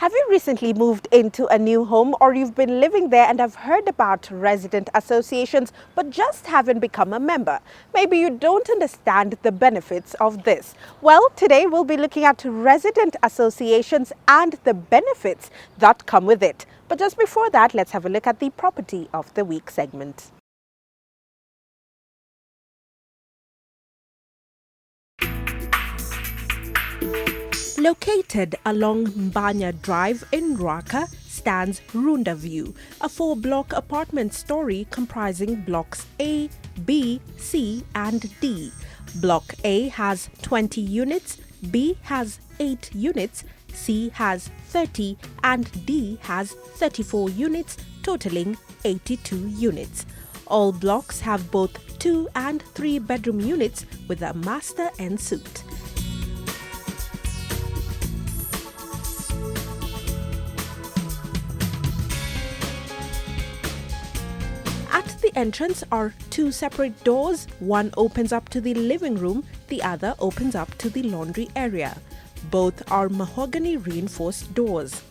Have you recently moved into a new home, or you've been living there and have heard about resident associations but just haven't become a member? Maybe you don't understand the benefits of this. Well, today we'll be looking at resident associations and the benefits that come with it. But just before that, let's have a look at the property of the week segment. Located along Mbanya Drive in Rwaka stands Runda View, a 4-block apartment story comprising blocks A, B, C and D. Block A has 20 units, B has 8 units, C has 30 and D has 34 units, totaling 82 units. All blocks have both 2 and 3 bedroom units with a master en suite. At the entrance are 2 separate doors. One opens up to the living room, the other opens up to the laundry area. Both are mahogany reinforced doors.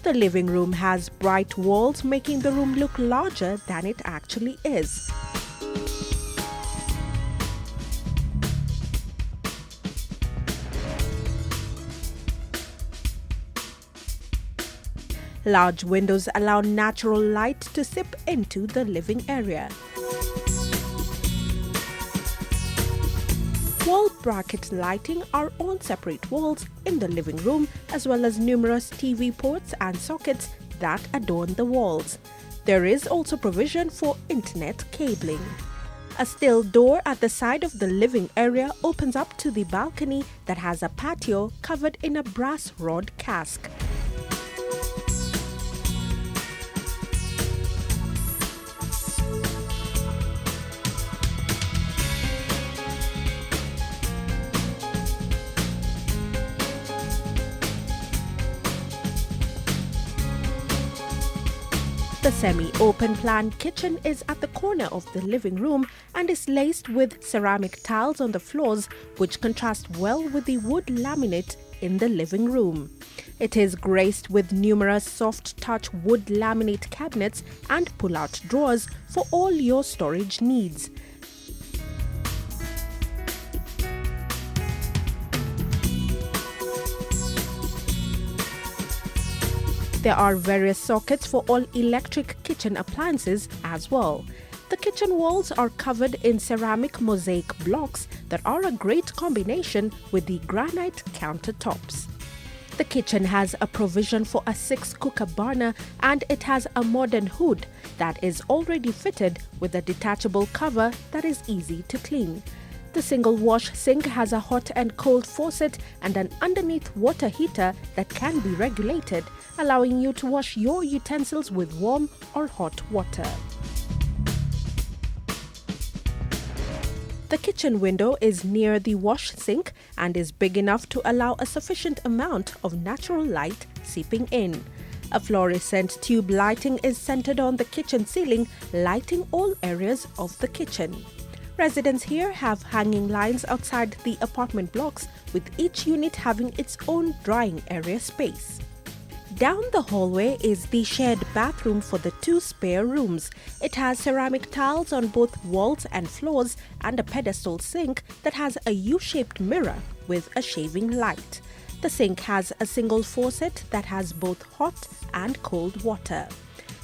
The living room has bright walls, making the room look larger than it actually is. Large windows allow natural light to seep into the living area. Wall bracket lighting are on separate walls in the living room, as well as numerous TV ports and sockets that adorn the walls. There is also provision for internet cabling. A steel door at the side of the living area opens up to the balcony that has a patio covered in a brass rod cask. The semi-open plan kitchen is at the corner of the living room and is laced with ceramic tiles on the floors, which contrast well with the wood laminate in the living room. It is graced with numerous soft-touch wood laminate cabinets and pull-out drawers for all your storage needs. There are various sockets for all electric kitchen appliances as well. The kitchen walls are covered in ceramic mosaic blocks that are a great combination with the granite countertops. The kitchen has a provision for a 6-cooker burner, and it has a modern hood that is already fitted with a detachable cover that is easy to clean. The single wash sink has a hot and cold faucet and an underneath water heater that can be regulated, allowing you to wash your utensils with warm or hot water. The kitchen window is near the wash sink and is big enough to allow a sufficient amount of natural light seeping in. A fluorescent tube lighting is centered on the kitchen ceiling, lighting all areas of the kitchen. Residents here have hanging lines outside the apartment blocks, with each unit having its own drying area space. Down the hallway is the shared bathroom for the 2 spare rooms. It has ceramic tiles on both walls and floors and a pedestal sink that has a U-shaped mirror with a shaving light. The sink has a single faucet that has both hot and cold water.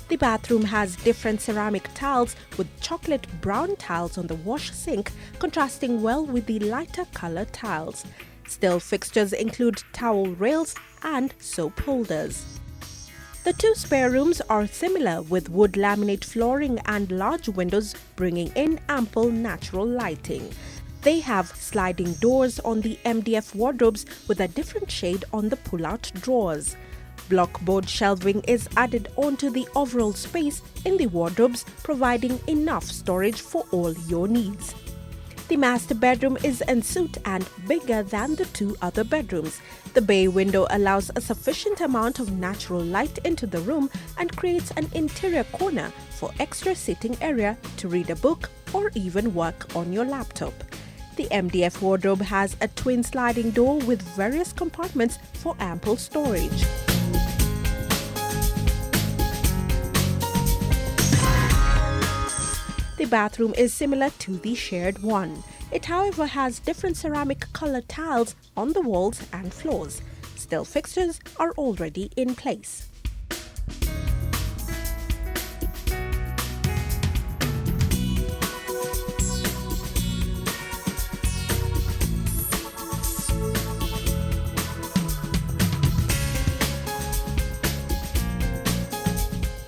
The bathroom has different ceramic tiles with chocolate brown tiles on the wash sink, contrasting well with the lighter color tiles. Still fixtures include towel rails and soap holders. The 2 spare rooms are similar, with wood laminate flooring and large windows bringing in ample natural lighting. They have sliding doors on the MDF wardrobes with a different shade on the pull-out drawers. Blockboard shelving is added onto the overall space in the wardrobes, providing enough storage for all your needs. The master bedroom is en suite and bigger than the 2 other bedrooms. The bay window allows a sufficient amount of natural light into the room and creates an interior corner for extra sitting area to read a book or even work on your laptop. The MDF wardrobe has a twin sliding door with various compartments for ample storage. The bathroom is similar to the shared one. It, however, has different ceramic color tiles on the walls and floors. Still, fixtures are already in place.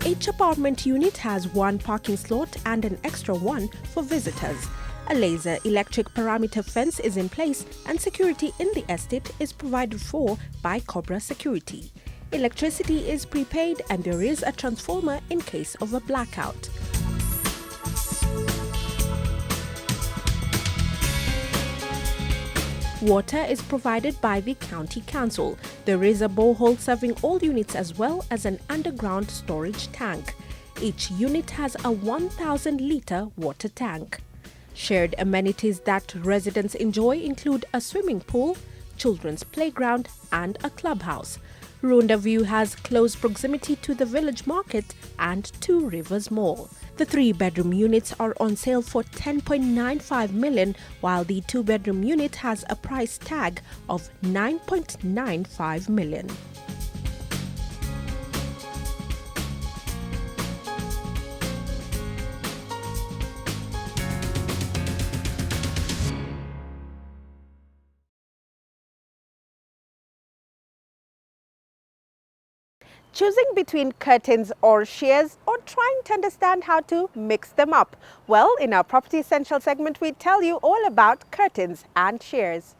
Each apartment unit has one parking slot and an extra one for visitors. A laser electric perimeter fence is in place and security in the estate is provided for by Cobra Security. Electricity is prepaid and there is a transformer in case of a blackout. Water is provided by the County Council. There is a borehole serving all units as well as an underground storage tank. Each unit has a 1,000-litre water tank. Shared amenities that residents enjoy include a swimming pool, children's playground and a clubhouse. Runda View has close proximity to the village market and Two Rivers Mall. The 3-bedroom units are on sale for 10.95 million, while the 2-bedroom unit has a price tag of 9.95 million. Choosing between curtains or shears, or trying to understand how to mix them up? Well, in our Property Essential segment, we tell you all about curtains and shears.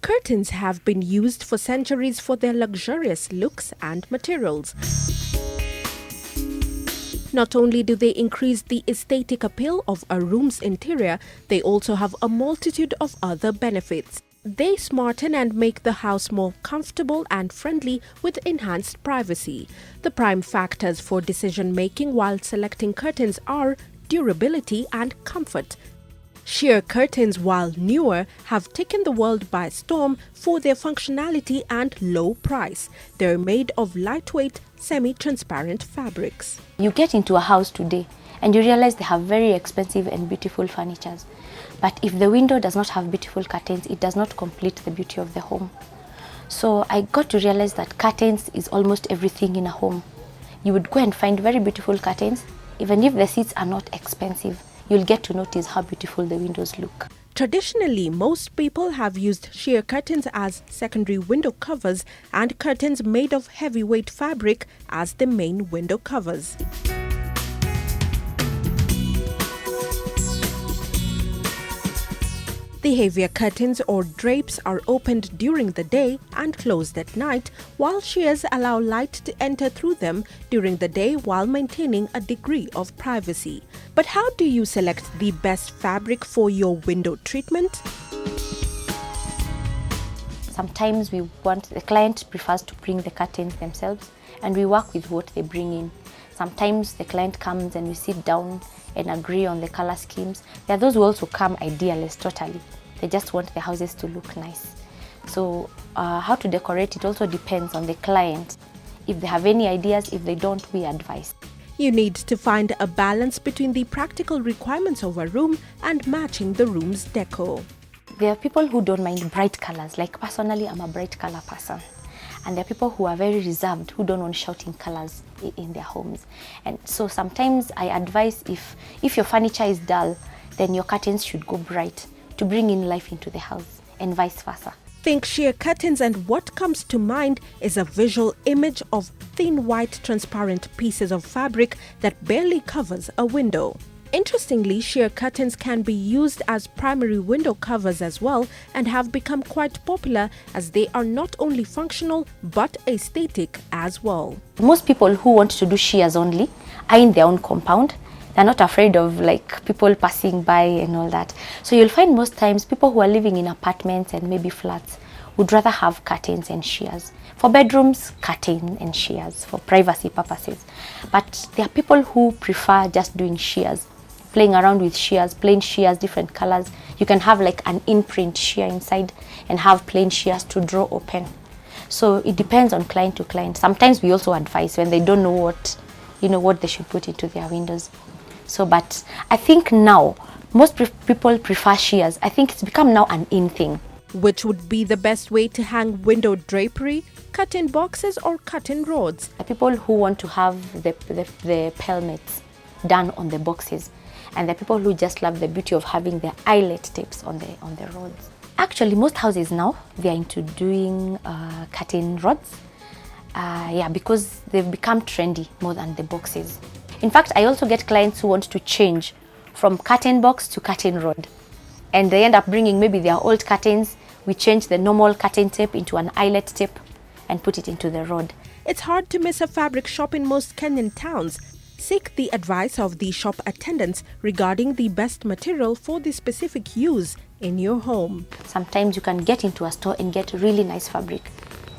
Curtains have been used for centuries for their luxurious looks and materials. Not only do they increase the aesthetic appeal of a room's interior, they also have a multitude of other benefits. They smarten and make the house more comfortable and friendly with enhanced privacy. The prime factors for decision-making while selecting curtains are durability and comfort. Sheer curtains, while newer, have taken the world by storm for their functionality and low price. They're made of lightweight, semi-transparent fabrics. You get into a house today and you realize they have very expensive and beautiful furniture. But if the window does not have beautiful curtains, it does not complete the beauty of the home. So I got to realize that curtains is almost everything in a home. You would go and find very beautiful curtains. Even if the seats are not expensive, you'll get to notice how beautiful the windows look. Traditionally, most people have used sheer curtains as secondary window covers and curtains made of heavyweight fabric as the main window covers. The heavier curtains or drapes are opened during the day and closed at night, while shears allow light to enter through them during the day while maintaining a degree of privacy. But how do you select the best fabric for your window treatment? Sometimes the client prefers to bring the curtains themselves and we work with what they bring in. Sometimes the client comes and we sit down and agree on the color schemes. There are those who also come idealists totally. They just want the houses to look nice. So how to decorate, it also depends on the client. If they have any ideas, if they don't, we advise. You need to find a balance between the practical requirements of a room and matching the room's decor. There are people who don't mind bright colors. Like personally, I'm a bright color person. And there are people who are very reserved, who don't want shouting colors in their homes. And so sometimes I advise if your furniture is dull, then your curtains should go bright to bring in life into the house, and vice versa. Think sheer curtains and what comes to mind is a visual image of thin white transparent pieces of fabric that barely covers a window. Interestingly, sheer curtains can be used as primary window covers as well and have become quite popular as they are not only functional but aesthetic as well. Most people who want to do shears only are in their own compound. They're not afraid of like people passing by and all that. So you'll find most times people who are living in apartments and maybe flats would rather have curtains and shears. For bedrooms, curtain and shears for privacy purposes. But there are people who prefer just doing shears, playing around with shears, plain shears, different colors. You can have like an imprint shear inside and have plain shears to draw open. So it depends on client to client. Sometimes we also advise when they don't know what they should put into their windows. So, but I think now most people prefer shears. I think it's become now an in thing. Which would be the best way to hang window drapery? Cut-in boxes or cut-in rods? People who want to have the pelmets done on the boxes, and the people who just love the beauty of having the eyelet tips on the rods. Actually, most houses now, they are into doing cut-in rods. Because they've become trendy more than the boxes. In fact, I also get clients who want to change from curtain box to curtain rod. And they end up bringing maybe their old curtains. We change the normal curtain tape into an eyelet tip and put it into the rod. It's hard to miss a fabric shop in most Kenyan towns. Seek the advice of the shop attendants regarding the best material for the specific use in your home. Sometimes you can get into a store and get really nice fabric,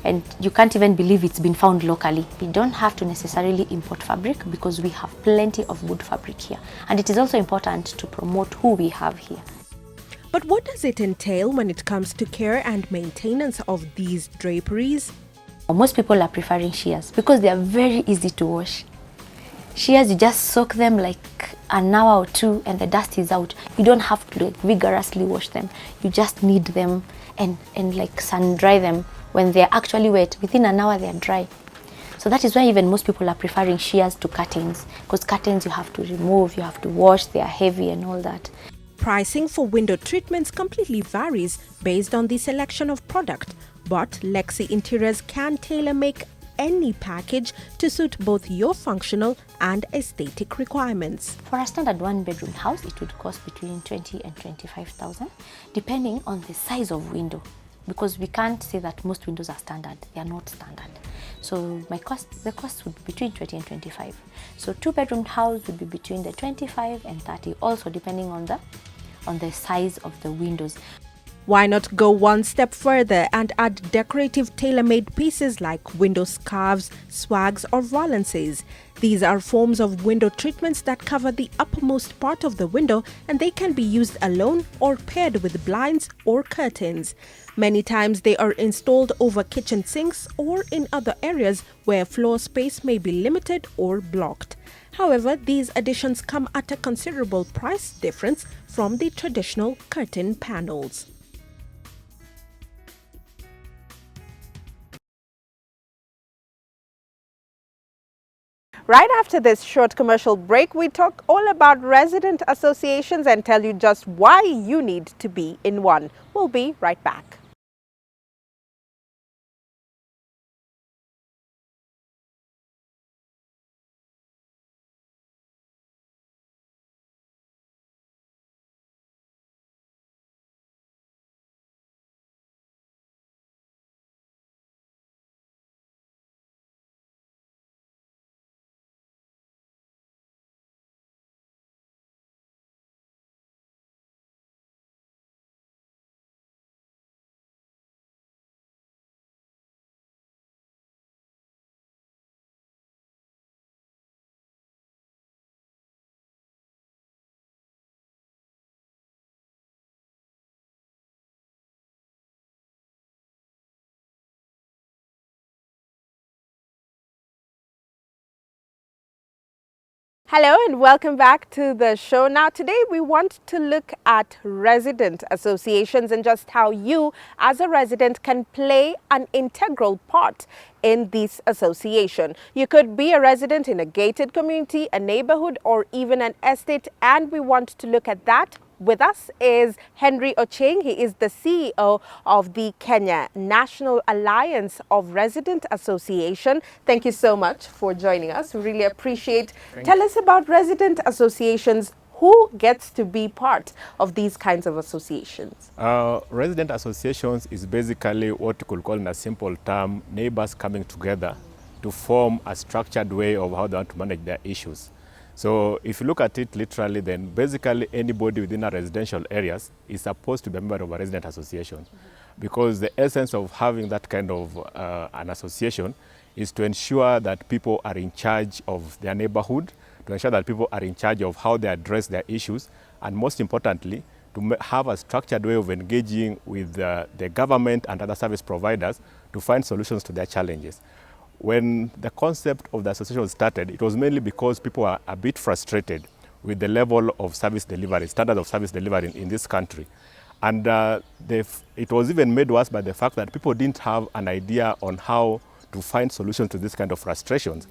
and you can't even believe it's been found locally. You don't have to necessarily import fabric because we have plenty of good fabric here. And it is also important to promote who we have here. But what does it entail when it comes to care and maintenance of these draperies? Most people are preferring shears because they are very easy to wash. Shears, you just soak them like an hour or two and the dust is out. You don't have to vigorously wash them. You just knead them and like sun dry them. When they're actually wet, within an hour they're dry. So that is why even most people are preferring shears to curtains, because curtains you have to remove, you have to wash, they are heavy and all that. Pricing for window treatments completely varies based on the selection of product, but Lexi Interiors can tailor-make any package to suit both your functional and aesthetic requirements. For a standard one-bedroom house, it would cost between 20 and 25,000, depending on the size of window. Because we can't say that most windows are standard. They are not standard. So the cost would be between 20 and 25. So two-bedroom house would be between the 25 and 30, also depending on the size of the windows. Why not go one step further and add decorative tailor-made pieces like window scarves, swags or valances? These are forms of window treatments that cover the uppermost part of the window, and they can be used alone or paired with blinds or curtains. Many times they are installed over kitchen sinks or in other areas where floor space may be limited or blocked. However, these additions come at a considerable price difference from the traditional curtain panels. Right after this short commercial break, we talk all about resident associations and tell you just why you need to be in one. We'll be right back. Hello and welcome back to the show. Now today we want to look at resident associations and just how you as a resident can play an integral part in this association. You could be a resident in a gated community, a neighborhood or even an estate, and we want to look at that. With us is Henry Ocheng. He is the CEO of the Kenya National Alliance of Resident Association. Thank you so much for joining us. We really appreciate. Tell us about resident associations. Who gets to be part of these kinds of associations? Resident associations is basically what you could call in a simple term, neighbors coming together to form a structured way of how they want to manage their issues. So if you look at it literally, then basically anybody within a residential areas is supposed to be a member of a resident association, because the essence of having that kind of an association is to ensure that people are in charge of their neighborhood, to ensure that people are in charge of how they address their issues, and most importantly, to have a structured way of engaging with the government and other service providers to find solutions to their challenges. When the concept of the association started, it was mainly because people were a bit frustrated with the level of service delivery, standard of service delivery in this country. And it was even made worse by the fact that people didn't have an idea on how to find solutions to this kind of frustrations.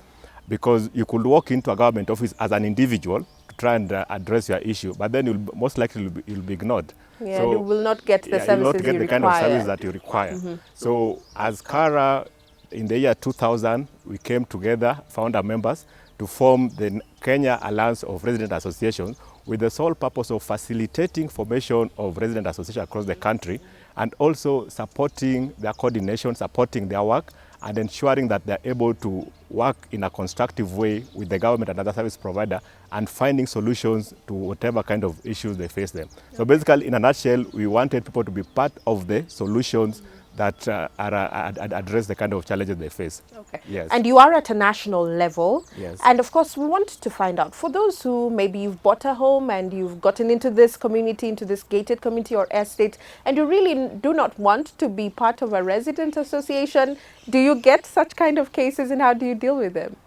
Because you could walk into a government office as an individual to try and address your issue, but then you'll most likely you'll be ignored. Yeah, so you will not get the services you will not get you the kind of service that you require. So as Kara, in the year 2000, we came together, found our members, to form the Kenya Alliance of Resident Associations with the sole purpose of facilitating formation of resident associations across the country and also supporting their coordination, supporting their work, and ensuring that they're able to work in a constructive way with the government and other service provider and finding solutions to whatever kind of issues they face them. So basically, in a nutshell, we wanted people to be part of the solutions that address the kind of challenges they face. Okay. Yes. And you are at a national level. Yes. And of course, we want to find out, for those who maybe you've bought a home and you've gotten into this community, into this gated community or estate, and you really do not want to be part of a resident association, do you get such kind of cases and how do you deal with them?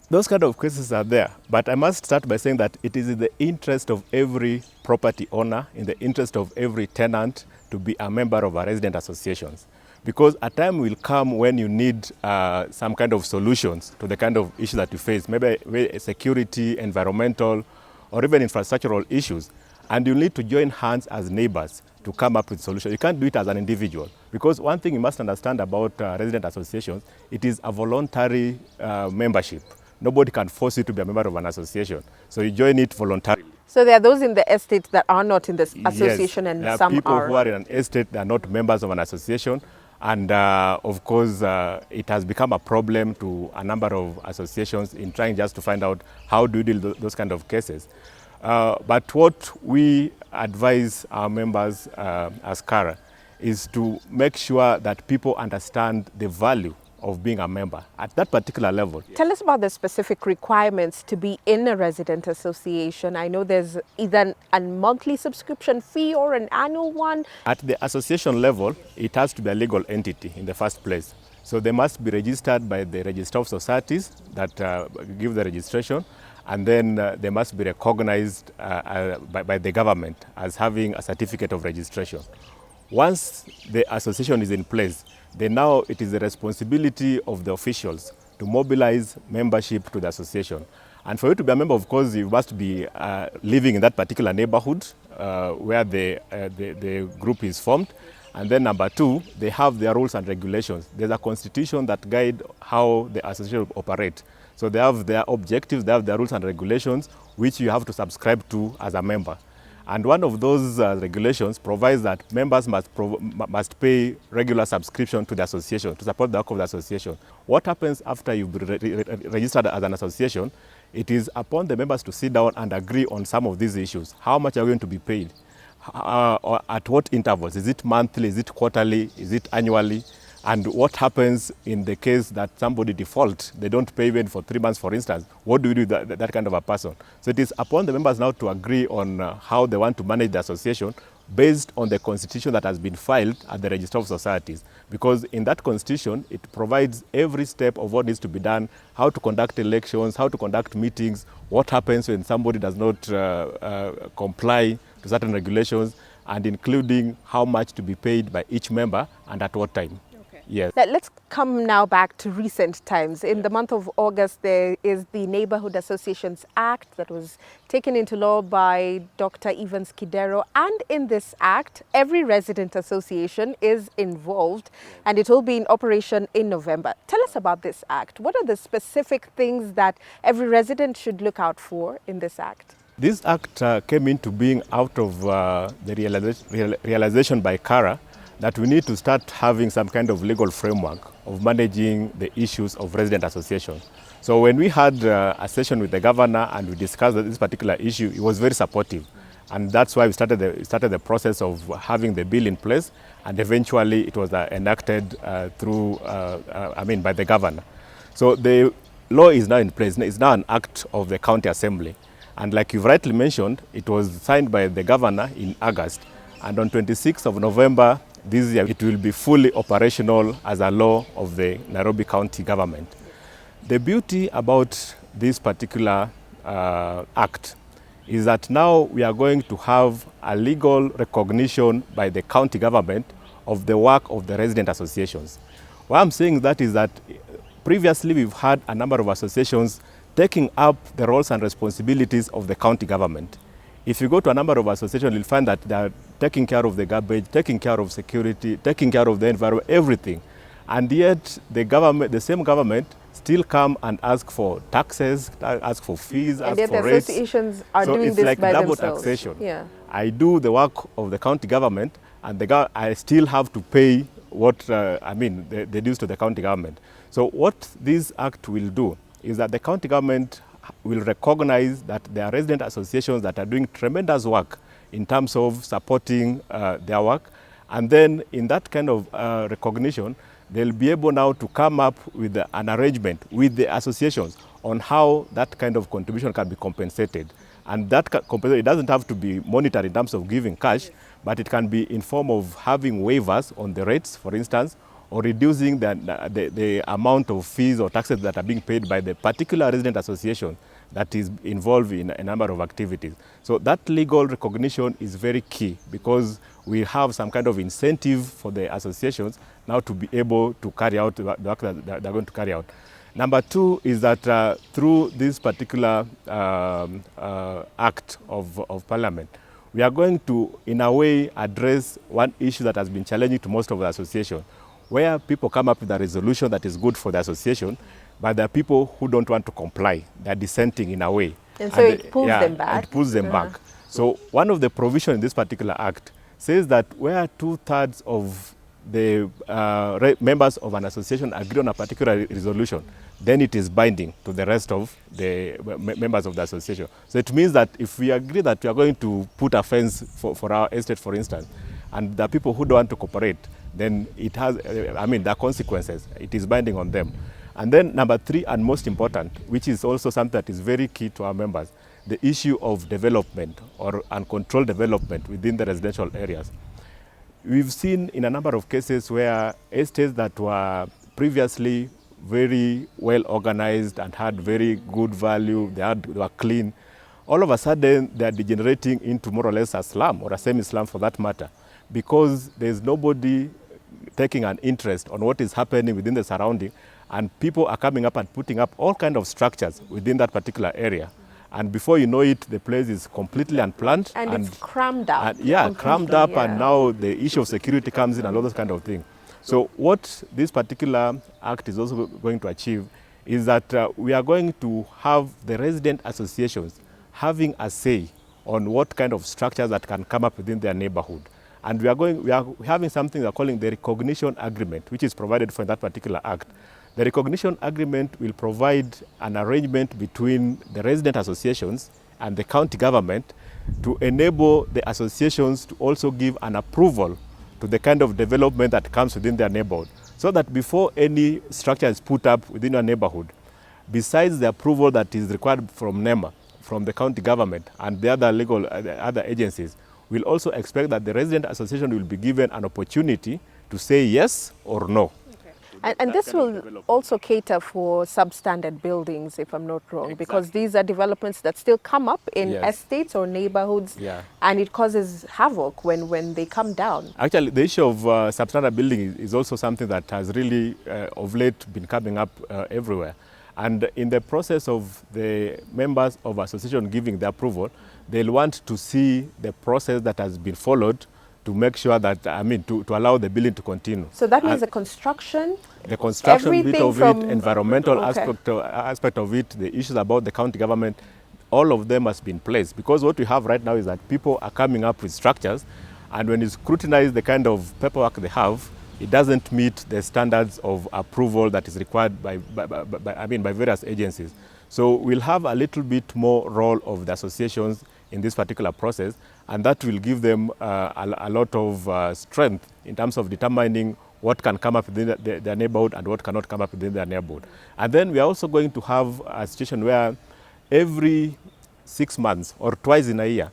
Those kind of cases are there, but I must start by saying that it is in the interest of every property owner, in the interest of every tenant, to be a member of a resident associations. Because a time will come when you need some kind of solutions to the kind of issues that you face, maybe security, environmental, or even infrastructural issues. And you need to join hands as neighbors to come up with solutions. You can't do it as an individual. Because one thing you must understand about resident associations, it is a voluntary membership. Nobody can force you to be a member of an association. So you join it voluntarily. So there are those in the estate that are not in this association, yes, and there are some people are. who are in an estate, they are not members of an association. And of course, it has become a problem to a number of associations in trying just to find out how do you deal with those kind of cases. But what we advise our members as Kara is to make sure that people understand the value of being a member at that particular level. Tell us about the specific requirements to be in a resident association. I know there's either a monthly subscription fee or an annual one. At the association level, it has to be a legal entity in the first place. So they must be registered by the Register of Societies that give the registration, and then they must be recognized by the government as having a certificate of registration. Once the association is in place, then now it is the responsibility of the officials to mobilize membership to the association. And for you to be a member, of course, you must be living in that particular neighborhood where the group is formed. And then number two, they have their rules and regulations. There's a constitution that guide how the association operate. So they have their objectives, they have their rules and regulations, which you have to subscribe to as a member. And one of those regulations provides that members must pay regular subscription to the association to support the work of the association. What happens after you've registered as an association, it is upon the members to sit down and agree on some of these issues. How much are you going to be paid? Or at what intervals? Is it monthly? Is it quarterly? Is it annually? And what happens in the case that somebody defaults, they don't pay even for 3 months, for instance? What do you do with that kind of a person? So it is upon the members now to agree on how they want to manage the association based on the constitution that has been filed at the Register of Societies. Because in that constitution, it provides every step of what needs to be done, how to conduct elections, how to conduct meetings, what happens when somebody does not comply to certain regulations, and including how much to be paid by each member and at what time. Yes. Let's come now back to recent times. In the month of August, there is the Neighborhood Associations Act that was taken into law by Dr. Evans Kidero. And in this act, every resident association is involved, and it will be in operation in November. Tell us about this act. What are the specific things that every resident should look out for in this act? This act came into being out of the realization by Kara that we need to start having some kind of legal framework of managing the issues of resident associations. So when we had a session with the governor and we discussed this particular issue, he was very supportive. And that's why we started the process of having the bill in place, and eventually it was enacted by the governor. So the law is now in place. It's now an act of the county assembly. And like you've rightly mentioned, it was signed by the governor in August. And on 26th of November, this year it will be fully operational as a law of the Nairobi County government. The beauty about this particular act is that now we are going to have a legal recognition by the county government of the work of the resident associations. Why I'm saying that is that previously we've had a number of associations taking up the roles and responsibilities of the county government. If you go to a number of associations, you'll find that they are taking care of the garbage, taking care of security, taking care of the environment, everything. And yet the government, the same government, still come and ask for taxes, ask for fees, and ask for the rates. associations are so doing it's this like by double themselves. taxation. Yeah. I do the work of the county government, and I still have to pay what the dues to the county government. So what this act will do is that the county government will recognize that there are resident associations that are doing tremendous work in terms of supporting their work, and then in that kind of recognition, they'll be able now to come up with an arrangement with the associations on how that kind of contribution can be compensated. And that compensation, it doesn't have to be monetary in terms of giving cash, but it can be in form of having waivers on the rates, for instance, or reducing the amount of fees or taxes that are being paid by the particular resident association that is involved in a number of activities. So that legal recognition is very key, because we have some kind of incentive for the associations now to be able to carry out the work that they're going to carry out. Number two is that through this particular act of Parliament, we are going to, in a way, address one issue that has been challenging to most of the associations, where people come up with a resolution that is good for the association, but there are people who don't want to comply. They're dissenting in a way. And so it pulls them back. It pulls them back. So one of the provisions in this particular act says that where 2/3 of the members of an association agree on a particular resolution, then it is binding to the rest of the members of the association. So it means that if we agree that we are going to put a fence for our estate, for instance, and the people who don't want to cooperate, then it has, there are consequences. It is binding on them. And then number three, and most important, which is also something that is very key to our members, the issue of development or uncontrolled development within the residential areas. We've seen in a number of cases where estates that were previously very well organized and had very good value, they were clean, all of a sudden they are degenerating into more or less a slum, or a semi-slum for that matter, because there's nobody taking an interest on what is happening within the surrounding, and people are coming up and putting up all kinds of structures within that particular area. And before you know it, the place is completely unplanned. And it's crammed up. Crammed up, and now the issue of security comes in and all those kind of things. So what this particular act is also going to achieve is that we are going to have the resident associations having a say on what kind of structures that can come up within their neighborhood. And we are having something they're calling the recognition agreement, which is provided for in that particular act. The recognition agreement will provide an arrangement between the resident associations and the county government to enable the associations to also give an approval to the kind of development that comes within their neighborhood, so that before any structure is put up within your neighborhood, besides the approval that is required from NEMA, from the county government and the other other agencies, we'll also expect that the resident association will be given an opportunity to say yes or no. And this will also cater for substandard buildings, if I'm not wrong, because these are developments that still come up in estates or neighborhoods, and it causes havoc when they come down. Actually, the issue of substandard building is also something that has really, of late, been coming up everywhere. And in the process of the members of association giving the approval, they'll want to see the process that has been followed to make sure that, to allow the building to continue. So that means the construction bit of it, environmental aspect of it, the issues about the county government, all of them must be in place. Because what we have right now is that people are coming up with structures, and when you scrutinize the kind of paperwork they have, it doesn't meet the standards of approval that is required by various agencies. So we'll have a little bit more role of the associations in this particular process, and that will give them a lot of strength in terms of determining what can come up within their neighborhood and what cannot come up within their neighborhood. And then we are also going to have a situation where every 6 months or twice in a year,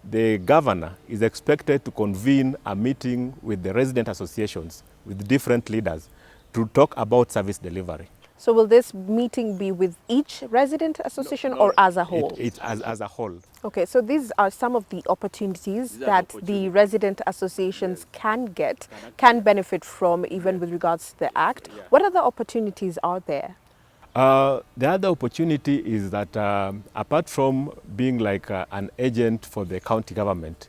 the governor is expected to convene a meeting with the resident associations, with different leaders, to talk about service delivery. So will this meeting be with each resident association or as a whole? It's as a whole. Okay, so these are some of the opportunities that the resident associations can benefit from, even with regards to the Act. What other opportunities are there? The other opportunity is that apart from being like an agent for the county government,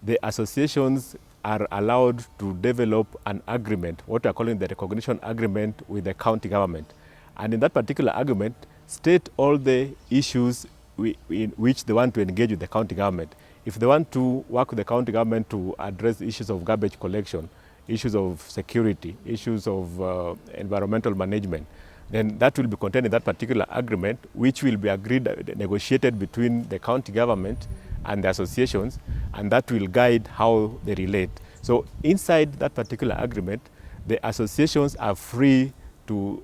the associations are allowed to develop an agreement, what we are calling the recognition agreement with the county government. And in that particular agreement, state all the issues in which they want to engage with the county government. If they want to work with the county government to address issues of garbage collection, issues of security, issues of environmental management, then that will be contained in that particular agreement, which will be agreed, negotiated between the county government and the associations, and that will guide how they relate. So inside that particular agreement, the associations are free to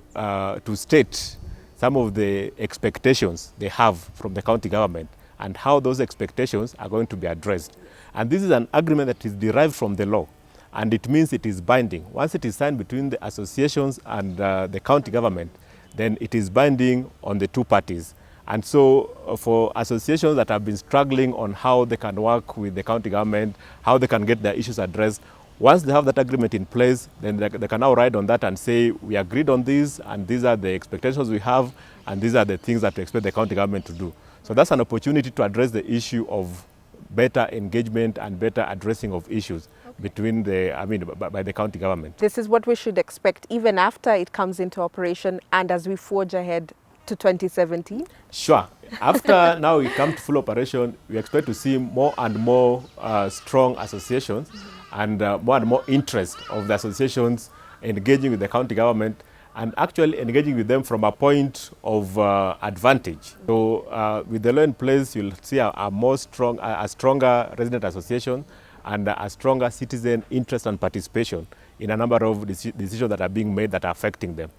state some of the expectations they have from the county government and how those expectations are going to be addressed. And this is an agreement that is derived from the law, and it means it is binding. Once it is signed between the associations and the county government, then it is binding on the two parties. And so for associations that have been struggling on how they can work with the county government, how they can get their issues addressed, once they have that agreement in place, then they can now ride on that and say, we agreed on this, and these are the expectations we have, and these are the things that we expect the county government to do. So that's an opportunity to address the issue of better engagement and better addressing of issues between by the county government. This is what we should expect even after it comes into operation and as we forge ahead to 2017? Sure. After now we come to full operation, we expect to see more and more strong associations and more interest of the associations engaging with the county government and actually engaging with them from a point of advantage. So with the law in place, you'll see a stronger resident association and a stronger citizen interest and participation in a number of decisions that are being made that are affecting them.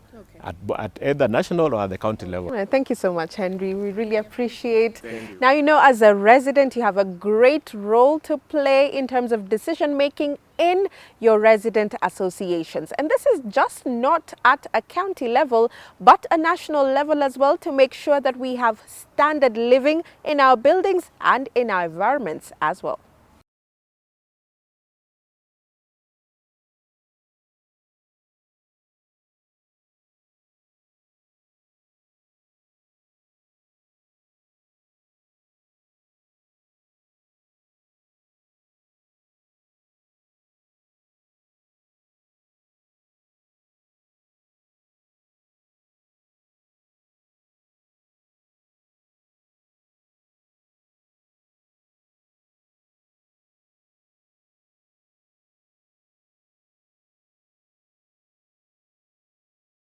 At either national or at the county level. Right, thank you so much, Henry. We really appreciate. Now, you know, as a resident, you have a great role to play in terms of decision making in your resident associations. And this is just not at a county level, but a national level as well, to make sure that we have standard living in our buildings and in our environments as well.